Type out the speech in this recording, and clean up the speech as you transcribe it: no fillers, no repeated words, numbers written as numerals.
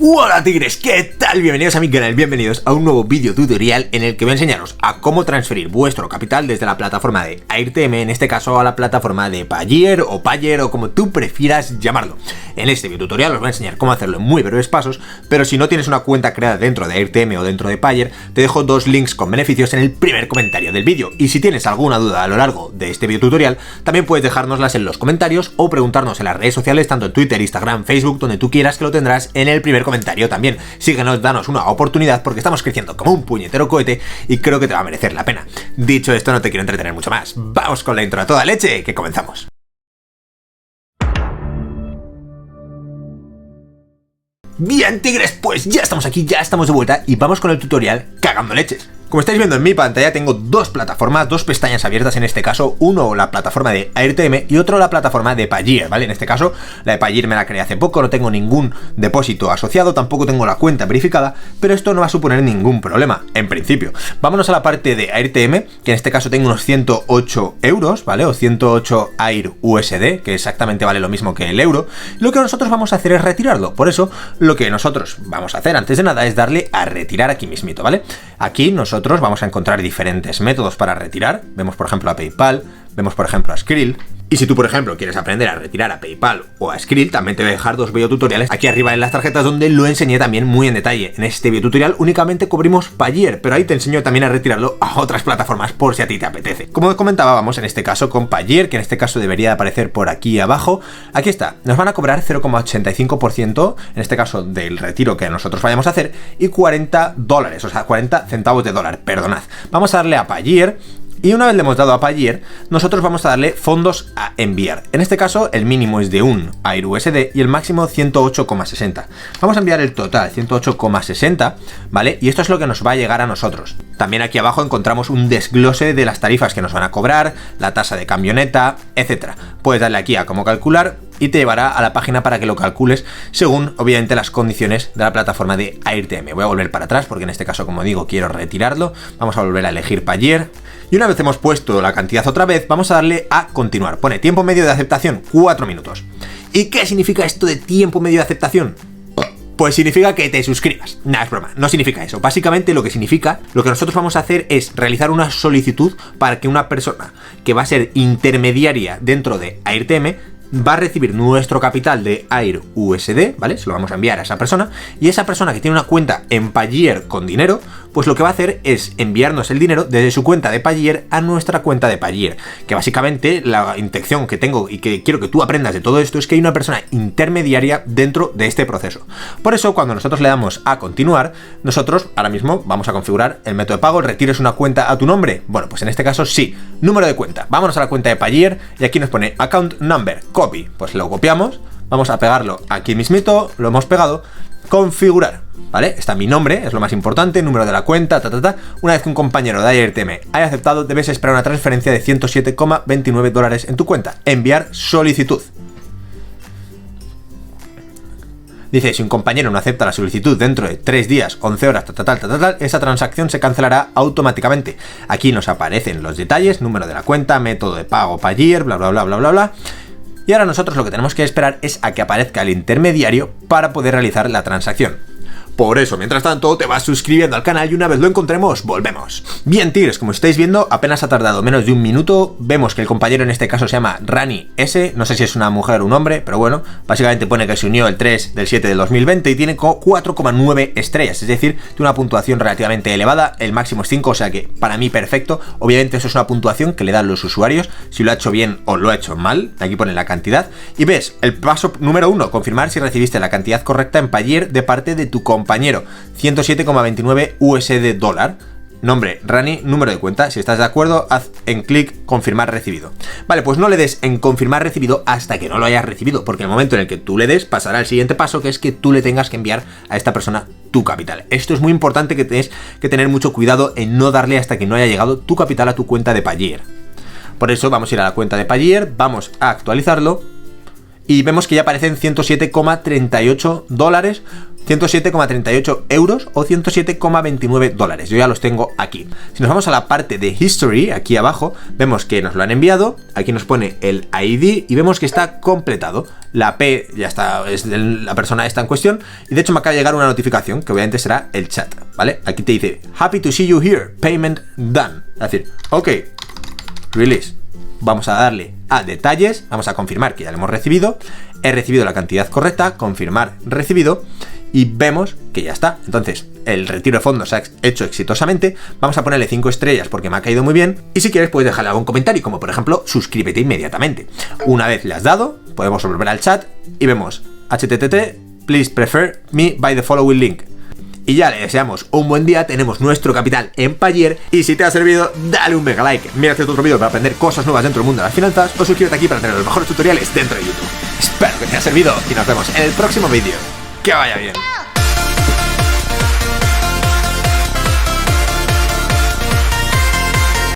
Hola tigres, ¿qué tal? Bienvenidos a mi canal, bienvenidos a un nuevo vídeo tutorial en el que voy a enseñaros a cómo transferir vuestro capital desde la plataforma de Airtm, en este caso a la plataforma de Payeer o como tú prefieras llamarlo. En este video tutorial os voy a enseñar cómo hacerlo en muy breves pasos, pero si no tienes una cuenta creada dentro de Airtm o dentro de Payeer, te dejo dos links con beneficios en el primer comentario del vídeo. Y si tienes alguna duda a lo largo de este video tutorial, también puedes dejárnoslas en los comentarios o preguntarnos en las redes sociales, tanto en Twitter, Instagram, Facebook, donde tú quieras, que lo tendrás en el primer comentario también. Síguenos, danos una oportunidad porque estamos creciendo como un puñetero cohete y creo que te va a merecer la pena. Dicho esto, no te quiero entretener mucho más. Vamos con la intro a toda leche, que comenzamos. Bien tigres, pues ya estamos aquí, ya estamos de vuelta y vamos con el tutorial cagando leches. Como estáis viendo en mi pantalla tengo dos plataformas, dos pestañas abiertas en este caso, uno la plataforma de Airtm y otro la plataforma de Payeer, ¿vale? En este caso la de Payeer me la creé hace poco, no tengo ningún depósito asociado, tampoco tengo la cuenta verificada, pero esto no va a suponer ningún problema, en principio. Vámonos a la parte de Airtm, que en este caso tengo unos 108 euros, ¿vale? O 108 Air USD, que exactamente vale lo mismo que el euro. Lo que nosotros vamos a hacer es retirarlo, por eso lo que nosotros vamos a hacer antes de nada es darle a retirar aquí mismito, ¿vale? Aquí nosotros vamos a encontrar diferentes métodos para retirar. Vemos por ejemplo a PayPal, vemos por ejemplo a Skrill. Y si tú, por ejemplo, quieres aprender a retirar a PayPal o a Skrill, también te voy a dejar dos videotutoriales aquí arriba en las tarjetas donde lo enseñé también muy en detalle. En este videotutorial únicamente cubrimos Payeer, pero ahí te enseño también a retirarlo a otras plataformas por si a ti te apetece. Como os comentaba, vamos en este caso con Payeer, que en este caso debería aparecer por aquí abajo. Aquí está, nos van a cobrar 0,85%, en este caso del retiro que nosotros vayamos a hacer, y $40, o sea, 40 centavos de dólar, perdonad. Vamos a darle a Payeer. Y una vez le hemos dado a Payeer, nosotros vamos a darle fondos a enviar. En este caso, el mínimo es de 1 Air USD y el máximo 108,60. Vamos a enviar el total, 108,60, ¿vale? Y esto es lo que nos va a llegar a nosotros. También aquí abajo encontramos un desglose de las tarifas que nos van a cobrar, la tasa de cambio neta, etc. Puedes darle aquí a cómo calcular y te llevará a la página para que lo calcules según, obviamente, las condiciones de la plataforma de Airtm. Voy a volver para atrás porque en este caso, como digo, quiero retirarlo. Vamos a volver a elegir Payeer. Y una vez hemos puesto la cantidad otra vez, vamos a darle a continuar. Pone tiempo medio de aceptación, 4 minutos. ¿Y qué significa esto de tiempo medio de aceptación? Pues significa que te suscribas. Nah, es broma, no significa eso. Básicamente lo que significa, lo que nosotros vamos a hacer es realizar una solicitud para que una persona que va a ser intermediaria dentro de Airtm va a recibir nuestro capital de Air USD, ¿vale? Se lo vamos a enviar a esa persona, y esa persona que tiene una cuenta en Payeer con dinero, pues lo que va a hacer es enviarnos el dinero desde su cuenta de Payeer a nuestra cuenta de Payeer, que básicamente la intención que tengo y que quiero que tú aprendas de todo esto es que hay una persona intermediaria dentro de este proceso. Por eso, cuando nosotros le damos a continuar, nosotros ahora mismo vamos a configurar el método de pago. ¿Retires una cuenta a tu nombre? Bueno, pues en este caso sí. Número de cuenta. Vámonos a la cuenta de Payeer y aquí nos pone account number, copy. Pues lo copiamos, vamos a pegarlo aquí mismito, lo hemos pegado, configurar, ¿vale? Está mi nombre, es lo más importante, número de la cuenta, Una vez que un compañero de Airtm haya aceptado, debes esperar una transferencia de $107,29 en tu cuenta. Enviar solicitud. Dice, si un compañero no acepta la solicitud dentro de 3 días, 11 horas, esa transacción se cancelará automáticamente. Aquí nos aparecen los detalles, número de la cuenta, método de pago Payeer, bla, bla, bla, bla, bla, bla. Y ahora nosotros lo que tenemos que esperar es a que aparezca el intermediario para poder realizar la transacción. Por eso, mientras tanto, te vas suscribiendo al canal y una vez lo encontremos, volvemos. Bien, tigres, como estáis viendo, apenas ha tardado menos de un minuto. Vemos que el compañero en este caso se llama Rani S. No sé si es una mujer o un hombre, pero bueno, básicamente pone que se unió el 3 del 7 del 2020 y tiene 4,9 estrellas. Es decir, tiene una puntuación relativamente elevada, el máximo es 5, o sea que para mí perfecto. Obviamente eso es una puntuación que le dan los usuarios, si lo ha hecho bien o lo ha hecho mal. Aquí pone la cantidad. Y ves, el paso número 1, confirmar si recibiste la cantidad correcta en Payeer de parte de tu compañero. 107,29 USD dólar. Nombre, Rani, número de cuenta. Si estás de acuerdo, haz en clic confirmar recibido. Vale, pues no le des en confirmar recibido hasta que no lo hayas recibido, porque en el momento en el que tú le des, pasará al siguiente paso, que es que tú le tengas que enviar a esta persona tu capital. Esto es muy importante, que tienes que tener mucho cuidado en no darle hasta que no haya llegado tu capital a tu cuenta de Payeer. Por eso vamos a ir a la cuenta de Payeer, vamos a actualizarlo. y vemos que ya aparecen 107,38 dólares, 107,38 euros o 107,29 dólares. Yo ya los tengo aquí. Si nos vamos a la parte de History, aquí abajo, vemos que nos lo han enviado. Aquí nos pone el ID y vemos que está completado. La P ya está, es de la persona esta en cuestión. Y de hecho me acaba de llegar una notificación que obviamente será el chat, ¿vale? Aquí te dice, Happy to see you here, payment done. Es decir, ok, release. Vamos a darle a detalles, vamos a confirmar que ya lo hemos recibido. He recibido la cantidad correcta, confirmar recibido. Y vemos que ya está. Entonces, el retiro de fondos se ha hecho exitosamente. Vamos a ponerle 5 estrellas porque me ha caído muy bien. Y si quieres, puedes dejarle algún comentario, como por ejemplo, suscríbete inmediatamente. Una vez le has dado, podemos volver al chat y vemos http, please prefer me by the following link. Y ya le deseamos un buen día, tenemos nuestro capital en Payeer. Y si te ha servido, dale un mega like. Mírate otro vídeo para aprender cosas nuevas dentro del mundo de las finanzas. O suscríbete aquí para tener los mejores tutoriales dentro de YouTube. Espero que te haya servido y nos vemos en el próximo vídeo. ¡Que vaya bien!